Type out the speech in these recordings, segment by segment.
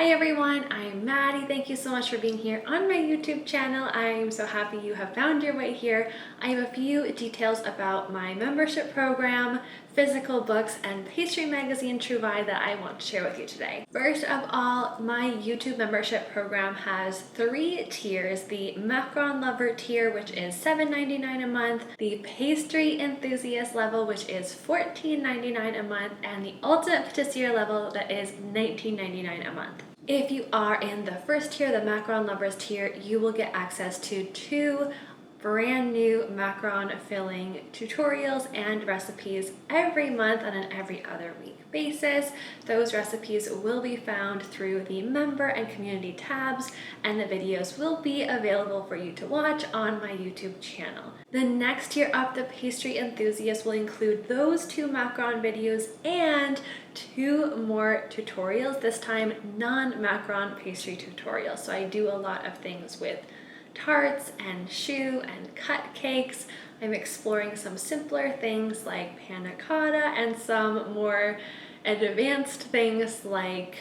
Hi everyone, I'm Maddie. Thank you so much for being here on my YouTube channel. I'm so happy you have found your way here. I have a few details about my membership program, physical books, and pastry magazine Trouvaille that I want to share with you today. First of all, my YouTube membership program has 3 tiers: the Macaron Lover tier, which is $7.99 a month, the Pastry Enthusiast level, which is $14.99 a month, and the Ultimate Patissier level that is $19.99 a month. If you are in the first tier, the Macaron Lovers tier, you will get access to 2 brand new macaron filling tutorials and recipes every month on an every other week basis. Those recipes will be found through the member and community tabs, and the videos will be available for you to watch on my YouTube channel. The next tier up, the Pastry Enthusiast, will include those 2 macaron videos and 2 more tutorials, this time non-macaron pastry tutorials. So I do a lot of things with tarts and choux and cut cakes. I'm exploring some simpler things like panna cotta and some more advanced things like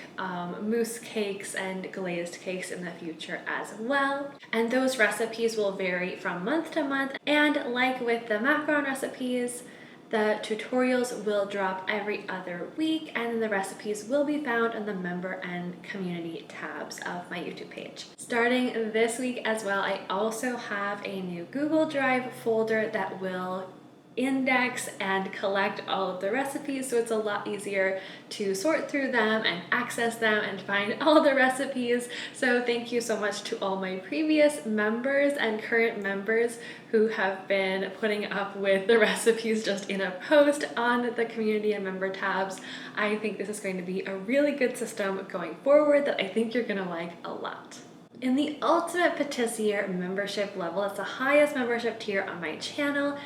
mousse cakes and glazed cakes in the future as well. And those recipes will vary from month to month. And like with the macaron recipes, the tutorials will drop every other week, and the recipes will be found in the member and community tabs of my YouTube page. Starting this week as well, I also have a new Google Drive folder that will index and collect all of the recipes, so it's a lot easier to sort through them and access them and find all the recipes. So thank you so much to all my previous members and current members who have been putting up with the recipes just in a post on the community and member tabs. I think this is going to be a really good system going forward that I think you're gonna like a lot. In the Ultimate Patissier membership level, it's the highest membership tier on my channel.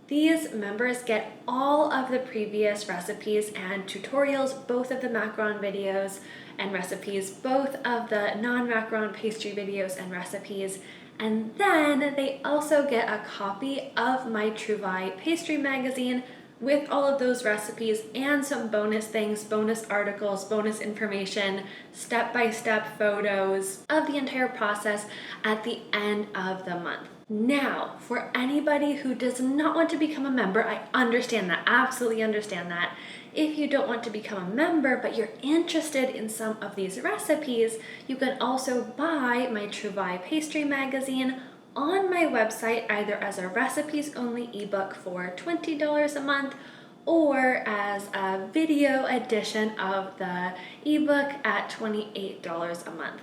These members get all of the previous recipes and tutorials, both of the macaron videos and recipes, both of the non-macaron pastry videos and recipes, and then they also get a copy of my Trouvaille pastry magazine with all of those recipes and some bonus things, bonus articles, bonus information, step-by-step photos of the entire process at the end of the month. Now, for anybody who does not want to become a member, I understand that, absolutely understand that. If you don't want to become a member, but you're interested in some of these recipes, you can also buy my Trouvaille pastry magazine on my website, either as a recipes only ebook for $20 a month or as a video edition of the ebook at $28 a month.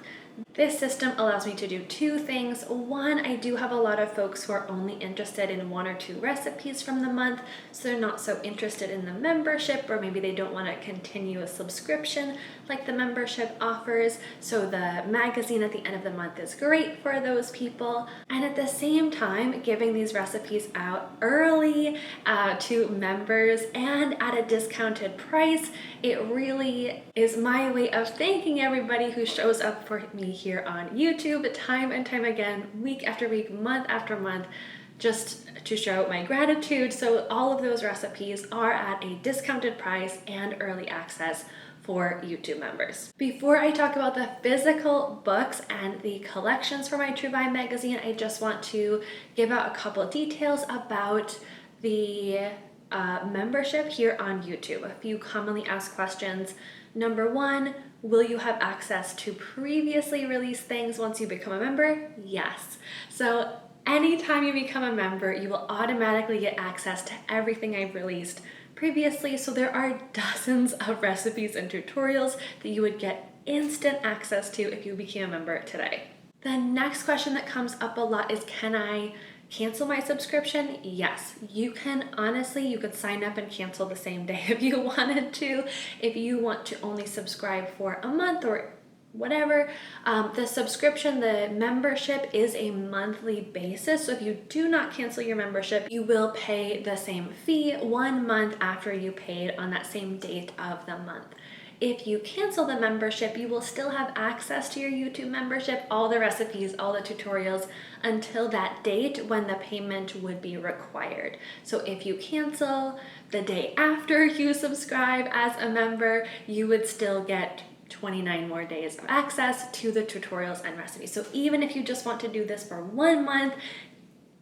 This system allows me to do 2 things. One, I do have a lot of folks who are only interested in 1 or 2 recipes from the month, so they're not so interested in the membership, or maybe they don't want to continue a subscription like the membership offers. So the magazine at the end of the month is great for those people. And at the same time, giving these recipes out early to members and at a discounted price, it really is my way of thanking everybody who shows up for me here on YouTube time and time again, week after week, month after month, just to show my gratitude. So all of those recipes are at a discounted price and early access for YouTube members. Before I talk about the physical books and the collections for my Trouvaille magazine, I just want to give out a couple of details about the membership here on YouTube. A few commonly asked questions. Number 1, will you have access to previously released things once you become a member? Yes. So anytime you become a member, you will automatically get access to everything I've released previously. So there are dozens of recipes and tutorials that you would get instant access to if you became a member today. The next question that comes up a lot is, can I cancel my subscription? Yes, you can. Honestly, you could sign up and cancel the same day if you wanted to. If you want to only subscribe for a month or whatever, the subscription, the membership is a monthly basis. So if you do not cancel your membership, you will pay the same fee 1 month after you paid on that same date of the month. If you cancel the membership, you will still have access to your YouTube membership, all the recipes, all the tutorials, until that date when the payment would be required. So if you cancel the day after you subscribe as a member, you would still get 29 more days of access to the tutorials and recipes. So even if you just want to do this for 1 month,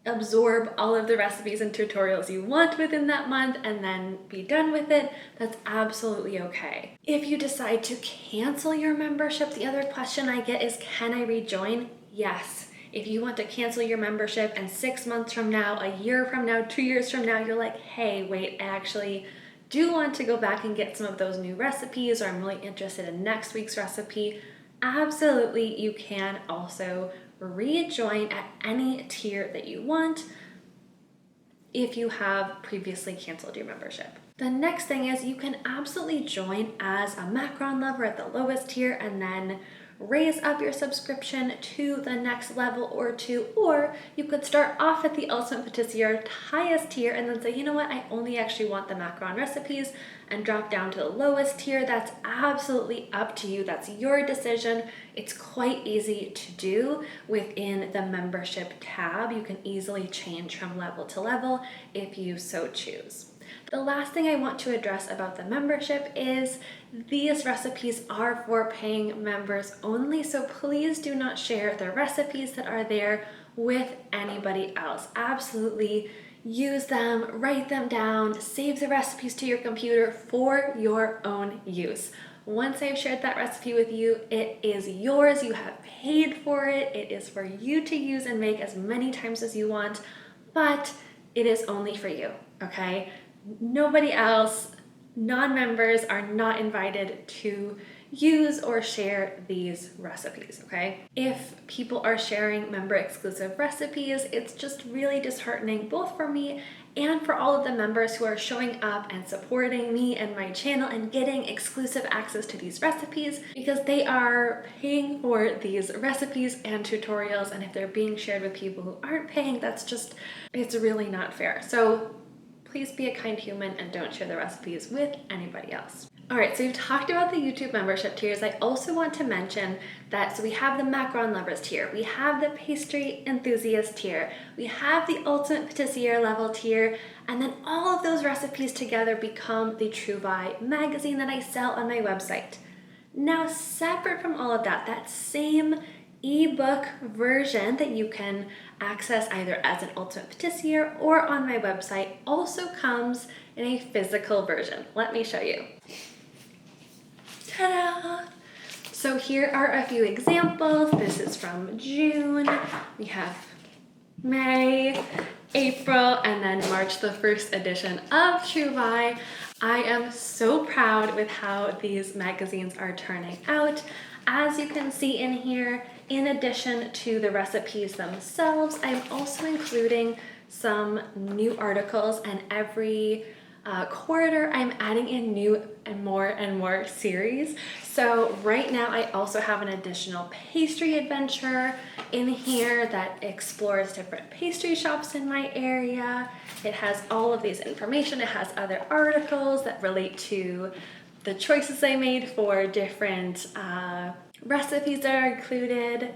absorb all of the recipes and tutorials you want within that month and then be done with it, that's absolutely okay. If you decide to cancel your membership, the other question I get is, can I rejoin? Yes. If you want to cancel your membership and 6 months from now, a year from now, 2 years from now, you're like, hey, wait, I actually do want to go back and get some of those new recipes, or I'm really interested in next week's recipe, absolutely you can also rejoin at any tier that you want if you have previously canceled your membership. The next thing is you can absolutely join as a Macaron lover at the lowest tier and then raise up your subscription to the next level or two, or you could start off at the Ultimate Patissier highest tier and then say, you know what, I only actually want the Macaron recipes, and drop down to the lowest tier. That's absolutely up to you. That's your decision. It's quite easy to do within the membership tab. You can easily change from level to level if you so choose. The last thing I want to address about the membership is these recipes are for paying members only, so please do not share the recipes that are there with anybody else. Absolutely use them, write them down, save the recipes to your computer for your own use. Once I've shared that recipe with you, it is yours. You have paid for it. It is for you to use and make as many times as you want, but it is only for you, okay? Nobody else, non-members are not invited to use or share these recipes, okay? If people are sharing member exclusive recipes, it's just really disheartening both for me and for all of the members who are showing up and supporting me and my channel and getting exclusive access to these recipes, because they are paying for these recipes and tutorials, and if they're being shared with people who aren't paying, it's really not fair. So please be a kind human and don't share the recipes with anybody else. All right, so we've talked about the YouTube membership tiers. I also want to mention that, so we have the Macaron Lovers tier, we have the Pastry Enthusiast tier, we have the Ultimate Patissier level tier, and then all of those recipes together become the Trouvaille magazine that I sell on my website. Now, separate from all of that, that same ebook version that you can access either as an Ultimate Patissier or on my website also comes in a physical version. Let me show you. Ta-da! So here are a few examples. This is from June. We have May, April, and then March, the first edition of Trouvaille. I am so proud with how these magazines are turning out. As you can see in here, in addition to the recipes themselves, I'm also including some new articles, and every quarter I'm adding in new and more series. So right now I also have an additional pastry adventure in here that explores different pastry shops in my area. It has all of these information. It has other articles that relate to the choices I made for different recipes that are included.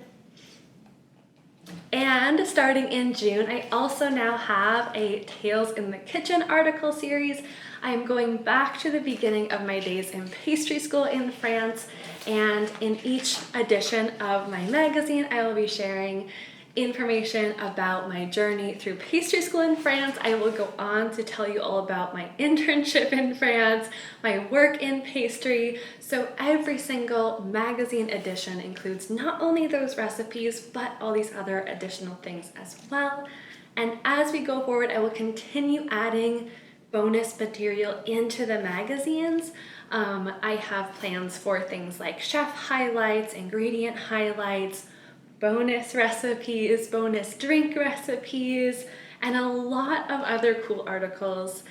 And starting in June, I also now have a Tales in the Kitchen article series. I am going back to the beginning of my days in pastry school in France, and in each edition of my magazine, I will be sharing information about my journey through pastry school in France. I will go on to tell you all about my internship in France, my work in pastry. So every single magazine edition includes not only those recipes, but all these other additional things as well. And as we go forward, I will continue adding bonus material into the magazines. I have plans for things like chef highlights, ingredient highlights, bonus recipes, bonus drink recipes, and a lot of other cool articles.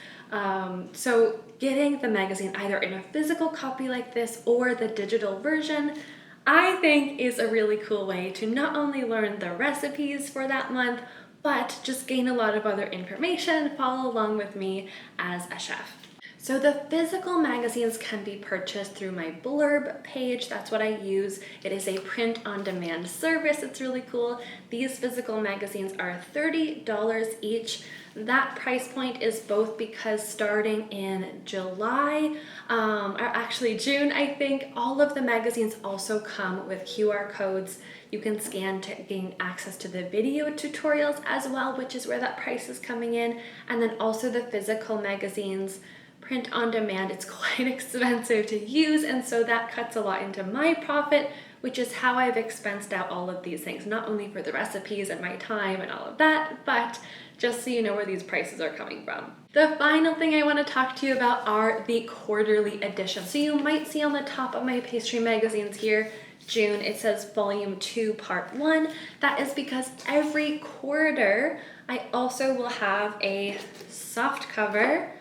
So getting the magazine either in a physical copy like this or the digital version, I think is a really cool way to not only learn the recipes for that month, but just gain a lot of other information, follow along with me as a chef. So the physical magazines can be purchased through my Blurb page. That's what I use. It is a print-on-demand service. It's really cool. These physical magazines are $30 each. That price point is both because starting in July, or actually June, I think, all of the magazines also come with QR codes you can scan to gain access to the video tutorials as well, which is where that price is coming in. And then also the physical magazines, print on demand, it's quite expensive to use, and so that cuts a lot into my profit, which is how I've expensed out all of these things, not only for the recipes and my time and all of that, but just so you know where these prices are coming from. The final thing I want to talk to you about are the quarterly editions. So you might see on the top of my pastry magazines here, June, it says volume 2 part 1. That is because every quarter I also will have a soft cover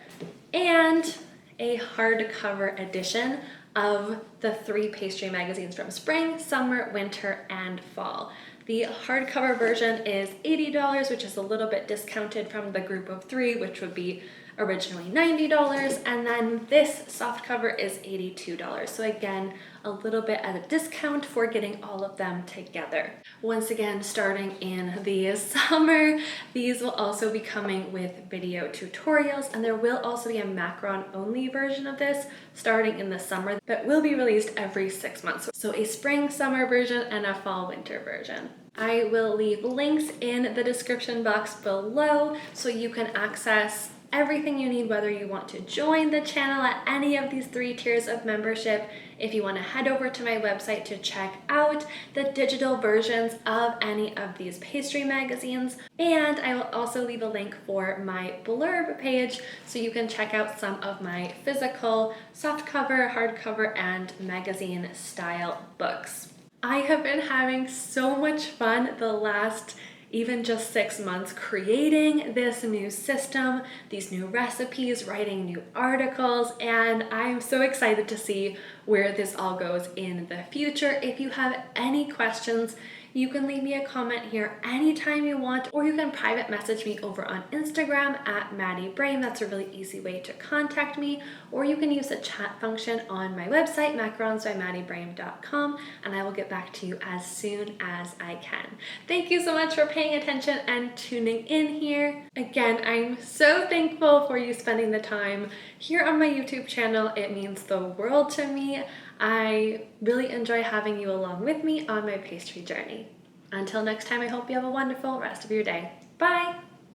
and a hardcover edition of the 3 pastry magazines from spring, summer, winter, and fall. The hardcover version is $80, which is a little bit discounted from the group of 3, which would be originally $90, and then this soft cover is $82. So again, a little bit at a discount for getting all of them together. Once again, starting in the summer, these will also be coming with video tutorials, and there will also be a Macaron only version of this starting in the summer that will be released every 6 months. So a spring summer version and a fall winter version. I will leave links in the description box below so you can access everything you need, whether you want to join the channel at any of these 3 tiers of membership, if you want to head over to my website to check out the digital versions of any of these pastry magazines, and I will also leave a link for my Blurb page so you can check out some of my physical softcover, hardcover, and magazine style books. I have been having so much fun the last even just 6 months creating this new system, these new recipes, writing new articles, and I'm so excited to see where this all goes in the future. If you have any questions, you can leave me a comment here anytime you want, or you can private message me over on Instagram at Maddie. That's a really easy way to contact me, or you can use the chat function on my website, macaronsbymaddiebrahim.com, and I will get back to you as soon as I can. Thank you so much for paying attention and tuning in here. Again, I'm so thankful for you spending the time here on my YouTube channel. It means the world to me. I really enjoy having you along with me on my pastry journey. Until next time, I hope you have a wonderful rest of your day. Bye!